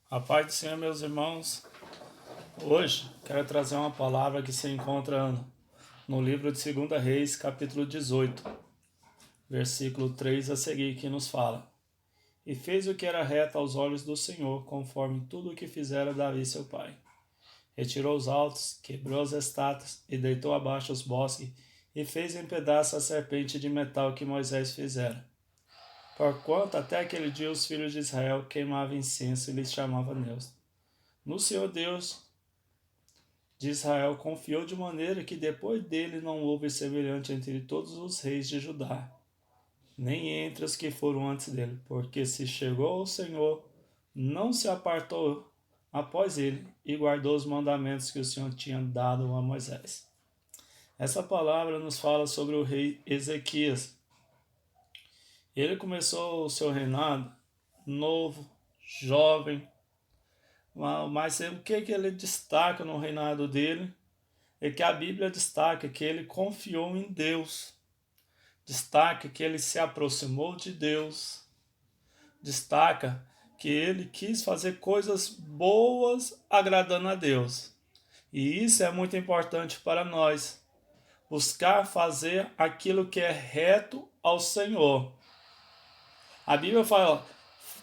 A paz do Senhor, meus irmãos. Hoje quero trazer uma palavra que se encontra no livro de 2 Reis, capítulo 18, versículo 3 a seguir, que nos fala: E fez o que era reto aos olhos do Senhor, conforme tudo o que fizera Davi seu pai. Retirou os altos, quebrou as estátuas e deitou abaixo os bosques, e fez em pedaços a serpente de metal que Moisés fizera. Porquanto até aquele dia os filhos de Israel queimavam incenso e lhes chamavam Deus. No Senhor Deus de Israel confiou de maneira que depois dele não houve semelhante entre todos os reis de Judá, nem entre os que foram antes dele, porque se chegou ao Senhor, não se apartou após ele e guardou os mandamentos que o Senhor tinha dado a Moisés. Essa palavra nos fala sobre o rei Ezequias. Ele começou o seu reinado novo, jovem, mas o que ele destaca no reinado dele é que a Bíblia destaca que ele confiou em Deus, destaca que ele se aproximou de Deus, destaca que ele quis fazer coisas boas agradando a Deus. E isso é muito importante para nós, buscar fazer aquilo que é reto ao Senhor. A Bíblia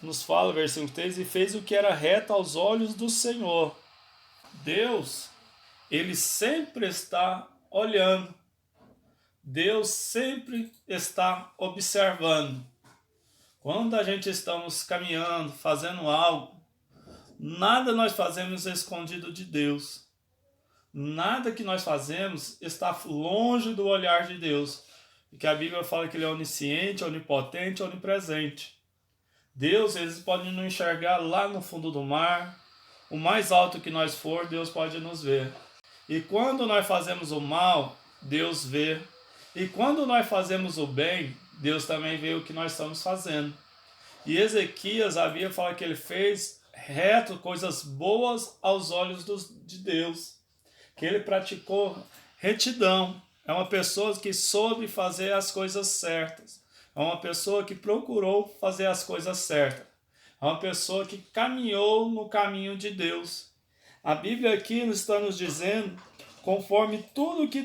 nos fala, versículo 3, e fez o que era reto aos olhos do Senhor. Deus, ele sempre está olhando. Deus sempre está observando. Quando a gente estamos caminhando, fazendo algo, nada nós fazemos escondido de Deus. Nada que nós fazemos está longe do olhar de Deus. Porque a Bíblia fala que ele é onisciente, onipotente, onipresente. Deus, eles podem nos enxergar lá no fundo do mar. O mais alto que nós for, Deus pode nos ver. E quando nós fazemos o mal, Deus vê. E quando nós fazemos o bem, Deus também vê o que nós estamos fazendo. E Ezequias, a Bíblia fala que ele fez reto, coisas boas aos olhos de Deus. Que ele praticou retidão. É uma pessoa que soube fazer as coisas certas. É uma pessoa que procurou fazer as coisas certas. É uma pessoa que caminhou no caminho de Deus. A Bíblia aqui está nos dizendo conforme tudo que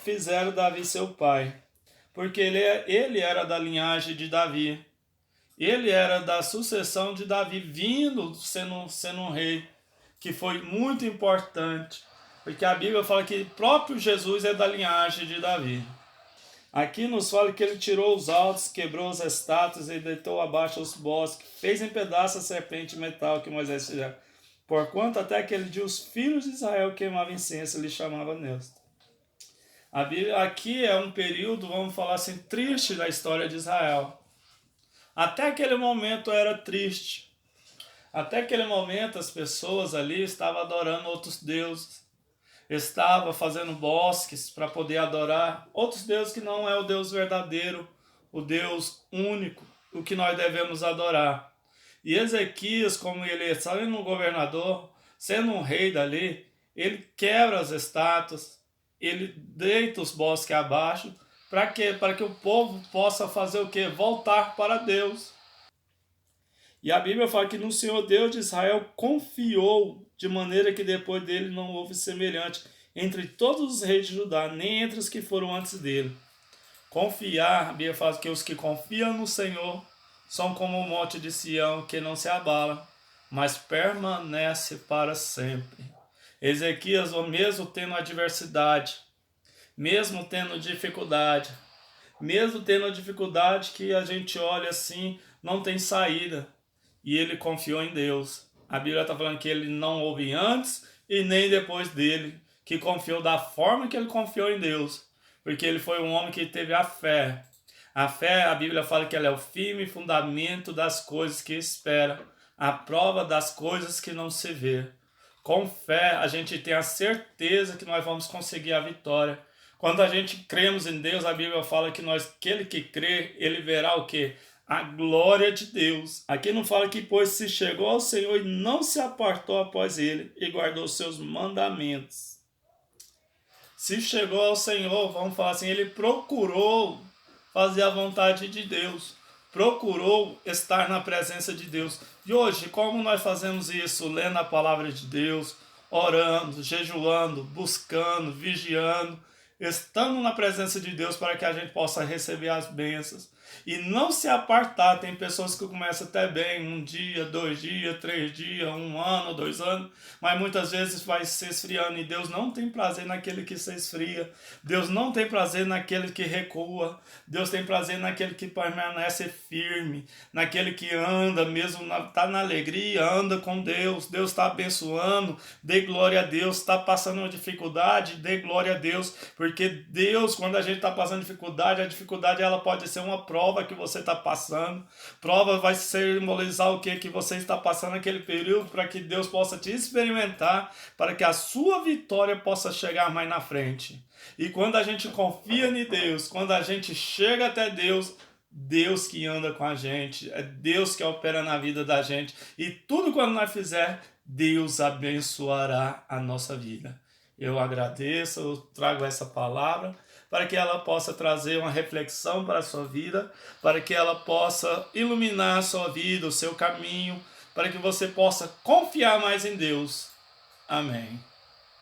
fizeram Davi seu pai. Porque ele era da linhagem de Davi. Ele era da sucessão de Davi, vindo sendo um rei, que foi muito importante. Porque a Bíblia fala que próprio Jesus é da linhagem de Davi. Aqui nos fala que ele tirou os altos, quebrou as estátuas e deitou abaixo os bosques, fez em pedaços a serpente de metal que Moisés fizera. Porquanto até aquele dia os filhos de Israel queimavam incenso e lhe chamavam Deus. A Bíblia aqui é um período, vamos falar assim, triste da história de Israel. Até aquele momento era triste. Até aquele momento as pessoas ali estavam adorando outros deuses. Estavam fazendo bosques para poder adorar outros deuses que não é o Deus verdadeiro, o Deus único, o que nós devemos adorar. E Ezequias, como ele sendo um governador, sendo um rei dali, ele quebra as estátuas, ele deita os bosques abaixo. Para quê? Para que o povo possa fazer o quê? Voltar para Deus. E a Bíblia fala que no Senhor Deus de Israel confiou, de maneira que depois dele não houve semelhante entre todos os reis de Judá, nem entre os que foram antes dele. Confiar, a Bíblia fala que os que confiam no Senhor são como o monte de Sião, que não se abala, mas permanece para sempre. Ezequias, mesmo tendo adversidade, mesmo tendo dificuldade que a gente olha assim, não tem saída. E ele confiou em Deus. A Bíblia está falando que ele não houve antes e nem depois dele, que confiou da forma que ele confiou em Deus. Porque ele foi um homem que teve a fé. A fé, a Bíblia fala que ela é o firme fundamento das coisas que espera, a prova das coisas que não se vê. Com fé, a gente tem a certeza que nós vamos conseguir a vitória. Quando a gente cremos em Deus, a Bíblia fala que aquele que crê, ele verá o quê? A glória de Deus. Aqui não fala que pois se chegou ao Senhor e não se apartou após ele e guardou seus mandamentos. Se chegou ao Senhor, vamos falar assim, ele procurou fazer a vontade de Deus. procurou estar na presença de Deus. E hoje, como nós fazemos isso? Lendo a palavra de Deus, orando, jejuando, buscando, vigiando, estando na presença de Deus para que a gente possa receber as bênçãos. E não se apartar. Tem pessoas que começam até bem, 1 dia, 2 dias, 3 dias, 1 ano, 2 anos, mas muitas vezes vai se esfriando, e Deus não tem prazer naquele que se esfria, Deus não tem prazer naquele que recua, Deus tem prazer naquele que permanece firme, naquele que anda, mesmo está na alegria, anda com Deus, Deus está abençoando, dê glória a Deus, está passando uma dificuldade, dê glória a Deus, porque Deus, quando a gente está passando dificuldade, a dificuldade ela pode ser uma prova que você está passando. Prova vai simbolizar o que você está passando naquele período, para que Deus possa te experimentar, para que a sua vitória possa chegar mais na frente. E quando a gente confia em Deus, quando a gente chega até Deus, Deus que anda com a gente, é Deus que opera na vida da gente, e tudo quando nós fizer, Deus abençoará a nossa vida. Eu agradeço, eu trago essa palavra para que ela possa trazer uma reflexão para a sua vida, para que ela possa iluminar a sua vida, o seu caminho, para que você possa confiar mais em Deus. Amém.